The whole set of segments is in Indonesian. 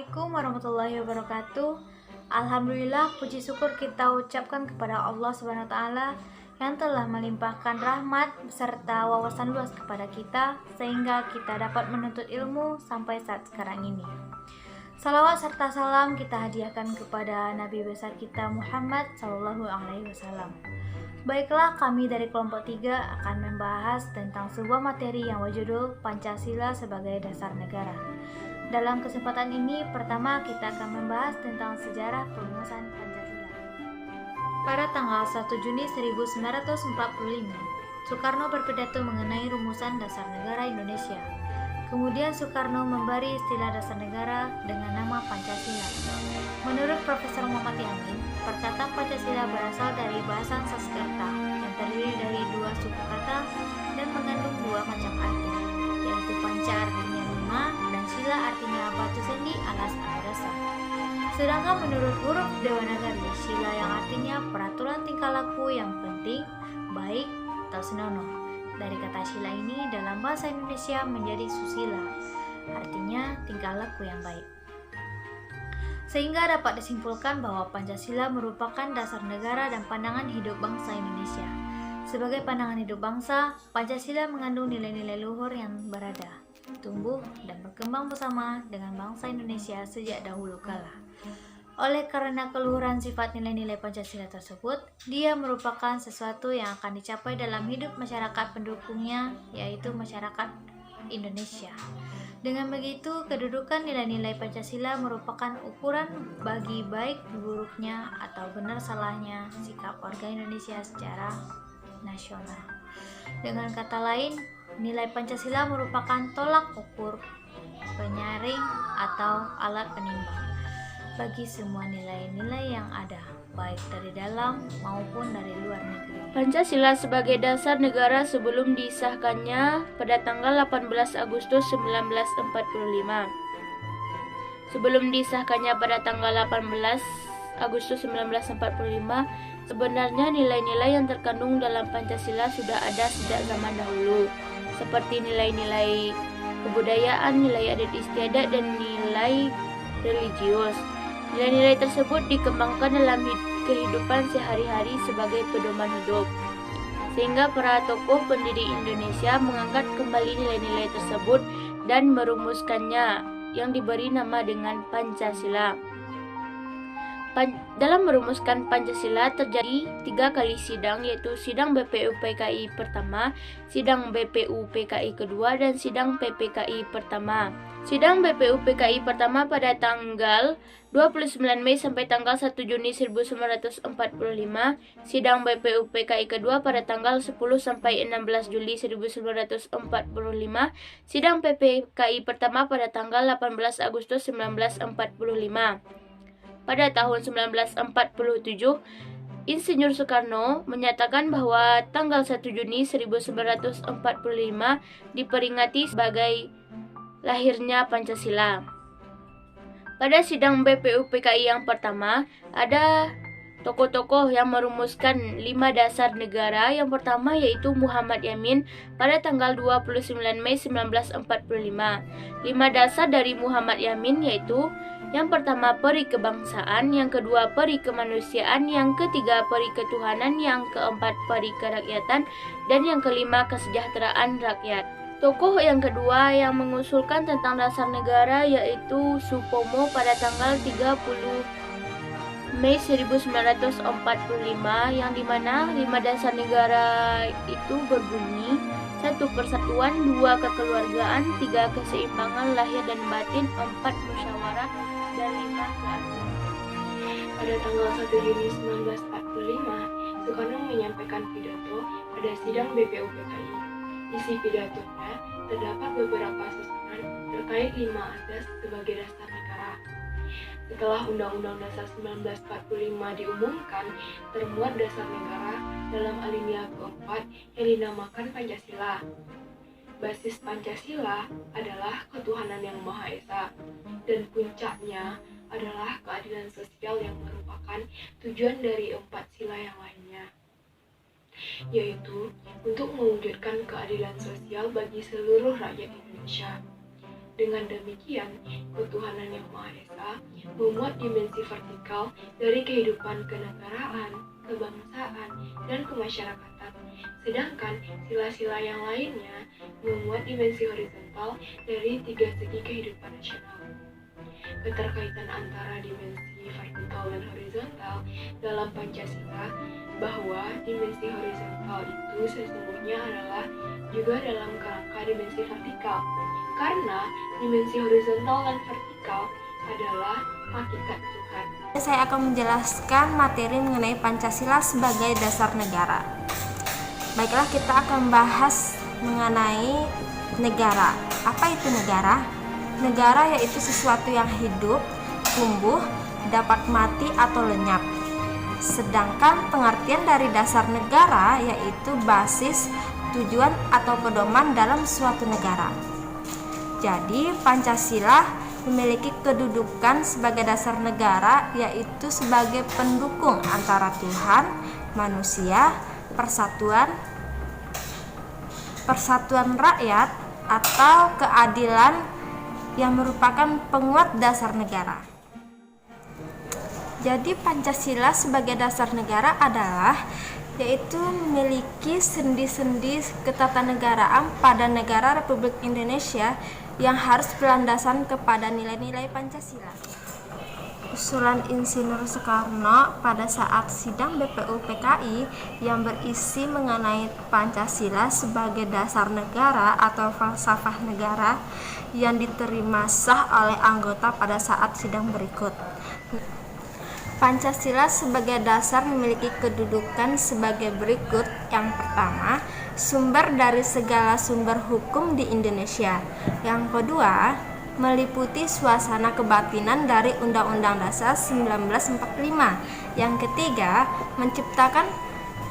Assalamualaikum warahmatullahi wabarakatuh. Alhamdulillah, puji syukur kita ucapkan kepada Allah Subhanahu wa taala yang telah melimpahkan rahmat serta wawasan luas kepada kita sehingga kita dapat menuntut ilmu sampai saat sekarang ini. Salawat serta salam kita hadiahkan kepada Nabi besar kita Muhammad Sallallahu Alaihi Wasallam. Baiklah, kami dari kelompok 3 akan membahas tentang sebuah materi yang berjudul Pancasila sebagai Dasar Negara. Dalam kesempatan ini, pertama kita akan membahas tentang sejarah perumusan Pancasila. Pada tanggal 1 Juni 1945, Soekarno berpidato mengenai rumusan dasar negara Indonesia. Kemudian Soekarno memberi istilah dasar negara dengan nama Pancasila. Menurut Profesor Muhammad Yamin, perkataan Pancasila berasal dari bahasa Sanskerta yang terdiri dari dua suku kata dan mengandung dua macam arti, yaitu panca artinya lima dan sila artinya batu sendi alas atau dasar. Sedangkan menurut huruf Dewanagari, sila yang artinya peraturan tingkah laku yang penting, baik, atau senonoh. Dari kata sila ini dalam bahasa Indonesia menjadi susila, artinya tingkah laku yang baik. Sehingga dapat disimpulkan bahwa Pancasila merupakan dasar negara dan pandangan hidup bangsa Indonesia. Sebagai pandangan hidup bangsa, Pancasila mengandung nilai-nilai luhur yang berada, tumbuh dan berkembang bersama dengan bangsa Indonesia sejak dahulu kala. Oleh karena keluhuran sifat nilai-nilai Pancasila tersebut, dia merupakan sesuatu yang akan dicapai dalam hidup masyarakat pendukungnya, yaitu masyarakat Indonesia. Dengan begitu, kedudukan nilai-nilai Pancasila merupakan ukuran bagi baik buruknya atau benar salahnya sikap warga Indonesia secara nasional. Dengan kata lain, nilai Pancasila merupakan tolak ukur, penyaring, atau alat penimbang bagi semua nilai-nilai yang ada, baik dari dalam maupun dari luar negeri. Pancasila sebagai dasar negara sebelum disahkannya pada tanggal 18 Agustus 1945. Sebelum disahkannya pada tanggal 18 Agustus 1945, sebenarnya nilai-nilai yang terkandung dalam Pancasila sudah ada sejak zaman dahulu, seperti nilai-nilai kebudayaan, nilai adat istiadat, dan nilai religius. Nilai-nilai tersebut dikembangkan dalam kehidupan sehari-hari sebagai pedoman hidup, sehingga para tokoh pendiri Indonesia mengangkat kembali nilai-nilai tersebut dan merumuskannya yang diberi nama dengan Pancasila. Dalam merumuskan Pancasila terjadi 3 kali sidang, yaitu sidang BPUPKI pertama, sidang BPUPKI kedua, dan sidang PPKI pertama. Sidang BPUPKI pertama pada tanggal 29 Mei sampai tanggal 1 Juni 1945, sidang BPUPKI kedua pada tanggal 10 sampai 16 Juli 1945, sidang PPKI pertama pada tanggal 18 Agustus 1945. Pada tahun 1947, Insinyur Soekarno menyatakan bahwa tanggal 1 Juni 1945 diperingati sebagai lahirnya Pancasila. Pada sidang BPUPKI yang pertama, ada tokoh-tokoh yang merumuskan 5 dasar negara. Yang pertama yaitu Muhammad Yamin pada tanggal 29 Mei 1945. 5 dasar dari Muhammad Yamin yaitu: yang pertama, peri kebangsaan; yang kedua, peri kemanusiaan; yang ketiga, peri ketuhanan; yang keempat, peri kerakyatan; dan yang kelima, kesejahteraan rakyat. Tokoh yang kedua yang mengusulkan tentang dasar negara yaitu Supomo pada tanggal 30 Mei 1945, yang dimana 5 dasar negara itu berbunyi: 1. Persatuan, 2. Kekeluargaan, 3. Keseimbangan lahir dan batin, 4. Musyawarah, dan 5. Keadilan. Pada tanggal 1 Juni 1945, Soekarno menyampaikan pidato pada sidang BPUPKI. Isi pidatonya terdapat beberapa susunan terkait 5 asas sebagai dasar negara. Setelah Undang-Undang Dasar 1945 diumumkan, termuat dasar negara dalam alinea keempat yang dinamakan Pancasila. Basis Pancasila adalah ketuhanan yang Maha Esa, dan puncaknya adalah keadilan sosial yang merupakan tujuan dari 4 sila yang lainnya, yaitu untuk mewujudkan keadilan sosial bagi seluruh rakyat Indonesia. Dengan demikian, ketuhanan yang Maha Esa memuat dimensi vertikal dari kehidupan kenegaraan, kebangsaan, dan kemasyarakatan, sedangkan sila-sila yang lainnya memuat dimensi horizontal dari tiga segi kehidupan nasional. Keterkaitan antara dimensi vertikal dan horizontal dalam Pancasila bahwa dimensi horizontal itu sesungguhnya adalah juga dalam kerangka dimensi vertikal, karena dimensi horizontal dan vertikal adalah hakikat Tuhan. Saya akan menjelaskan materi mengenai Pancasila sebagai dasar negara. Baiklah, kita akan bahas mengenai negara. Apa itu negara? Negara yaitu sesuatu yang hidup, tumbuh, dapat mati atau lenyap. Sedangkan pengertian dari dasar negara yaitu basis, tujuan atau pedoman dalam suatu negara. Jadi Pancasila memiliki kedudukan sebagai dasar negara yaitu sebagai pendukung antara Tuhan, manusia, persatuan rakyat atau keadilan yang merupakan penguat dasar negara. Jadi Pancasila sebagai dasar negara adalah yaitu memiliki sendi-sendi ketatanegaraan pada negara Republik Indonesia yang harus berlandasan kepada nilai-nilai Pancasila. Usulan Insinyur Soekarno pada saat sidang BPU PKI yang berisi mengenai Pancasila sebagai dasar negara atau falsafah negara yang diterima sah oleh anggota pada saat sidang berikut. Pancasila sebagai dasar memiliki kedudukan sebagai berikut. Yang pertama, sumber dari segala sumber hukum di Indonesia. Yang kedua, meliputi suasana kebatinan dari Undang-Undang Dasar 1945. Yang ketiga, menciptakan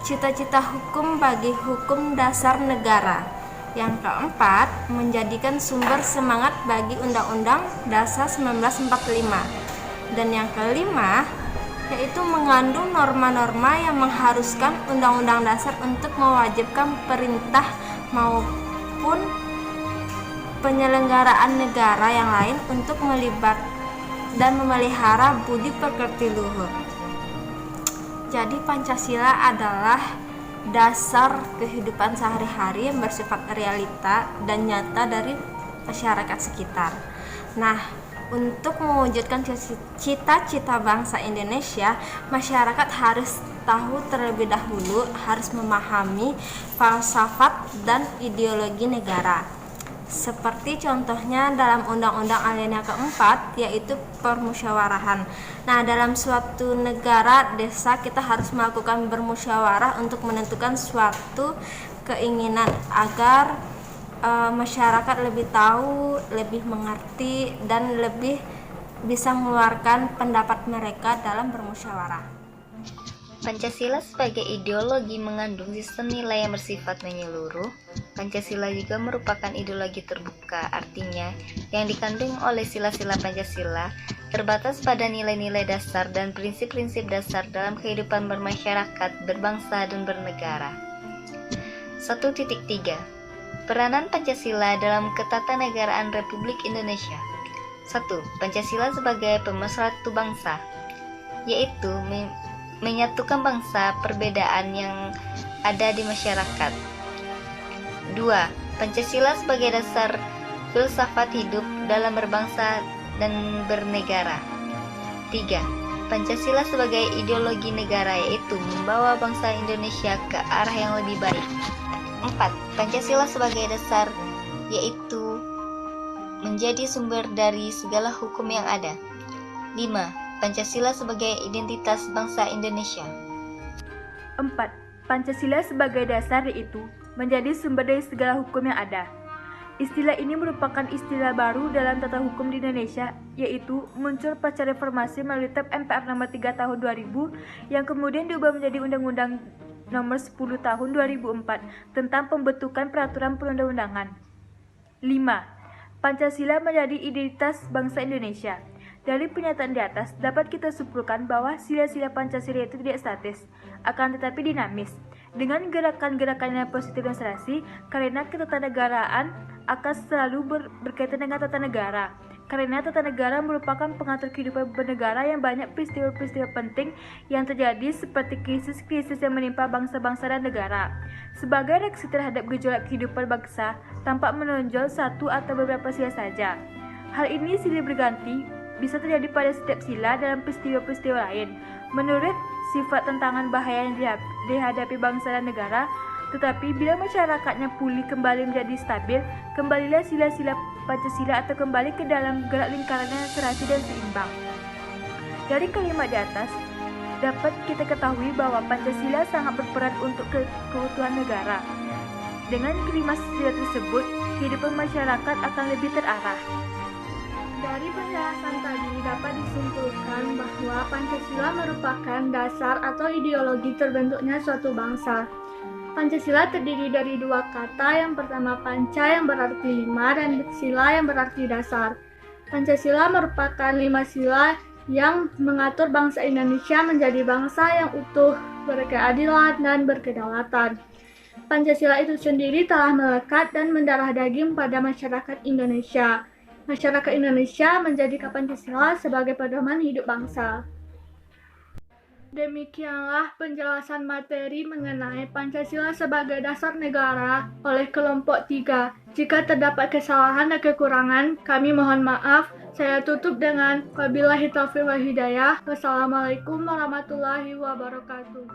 cita-cita hukum bagi hukum dasar negara. Yang keempat, menjadikan sumber semangat bagi Undang-Undang Dasar 1945. Dan yang kelima, yaitu mengandung norma-norma yang mengharuskan Undang-Undang Dasar untuk mewajibkan perintah maupun penyelenggaraan negara yang lain untuk melibat dan memelihara budi pekerti luhur. Jadi Pancasila adalah dasar kehidupan sehari-hari yang bersifat realita dan nyata dari masyarakat sekitar. Nah, untuk mewujudkan cita-cita bangsa Indonesia, masyarakat harus tahu terlebih dahulu, harus memahami falsafat dan ideologi negara. Seperti contohnya dalam Undang-Undang Alinea keempat, yaitu permusyawarahan. Nah, dalam suatu negara, desa, kita harus melakukan bermusyawarah untuk menentukan suatu keinginan agar masyarakat lebih tahu, lebih mengerti, dan lebih bisa mengeluarkan pendapat mereka dalam bermusyawarah. Pancasila sebagai ideologi mengandung sistem nilai yang bersifat menyeluruh. Pancasila juga merupakan ideologi terbuka, artinya yang dikandung oleh sila-sila Pancasila terbatas pada nilai-nilai dasar dan prinsip-prinsip dasar dalam kehidupan bermasyarakat, berbangsa, dan bernegara. 1.3 Peranan Pancasila dalam ketatanegaraan Republik Indonesia. 1. Pancasila sebagai pemersatu bangsa, yaitu menyatukan bangsa perbedaan yang ada di masyarakat. 2. Pancasila sebagai dasar filsafat hidup dalam berbangsa dan bernegara. 3. Pancasila sebagai ideologi negara, yaitu membawa bangsa Indonesia ke arah yang lebih baik. 4. Pancasila sebagai dasar, yaitu menjadi sumber dari segala hukum yang ada. 5. Pancasila sebagai identitas bangsa Indonesia. 4. Pancasila sebagai dasar yaitu menjadi sumber dari segala hukum yang ada. Istilah ini merupakan istilah baru dalam tata hukum di Indonesia, yaitu muncul pasca reformasi melalui TAP MPR nomor 3 tahun 2000 yang kemudian diubah menjadi Undang-Undang nomor 10 tahun 2004 tentang pembentukan peraturan perundang-undangan. 5. Pancasila menjadi identitas bangsa Indonesia. Dari pernyataan di atas, dapat kita simpulkan bahwa sila-sila Pancasila itu tidak statis, akan tetapi dinamis. dengan gerakan-gerakan yang positif dan serasi, karena ketatanegaraan akan selalu berkaitan dengan tata negara. Karena tata negara merupakan pengatur kehidupan bernegara yang banyak peristiwa-peristiwa penting yang terjadi seperti krisis-krisis yang menimpa bangsa-bangsa dan negara. Sebagai reaksi terhadap gejolak kehidupan bangsa, tampak menonjol satu atau beberapa sila saja. Hal ini silih berganti bisa terjadi pada setiap sila dalam peristiwa-peristiwa lain. Menurut sifat tantangan bahaya yang dihadapi bangsa dan negara, tetapi bila masyarakatnya pulih kembali menjadi stabil, kembalilah sila-sila Pancasila atau kembali ke dalam gerak lingkaran yang serasi dan seimbang. Dari kalimat di atas, dapat kita ketahui bahwa Pancasila sangat berperan untuk keutuhan negara. Dengan kelima sila tersebut, kehidupan masyarakat akan lebih terarah. Dari penjelasan tadi dapat disimpulkan bahwa Pancasila merupakan dasar atau ideologi terbentuknya suatu bangsa. Pancasila terdiri dari dua kata, yang pertama panca yang berarti lima dan sila yang berarti dasar. Pancasila merupakan 5 sila yang mengatur bangsa Indonesia menjadi bangsa yang utuh, berkeadilan dan berkedaulatan. Pancasila itu sendiri telah melekat dan mendarah daging pada masyarakat Indonesia. Masyarakat Indonesia menjadikan Pancasila sebagai pedoman hidup bangsa. Demikianlah penjelasan materi mengenai Pancasila sebagai dasar negara oleh kelompok 3. Jika terdapat kesalahan dan kekurangan, kami mohon maaf. Saya tutup dengan wabillahi taufiq wal hidayah. Wassalamualaikum warahmatullahi wabarakatuh.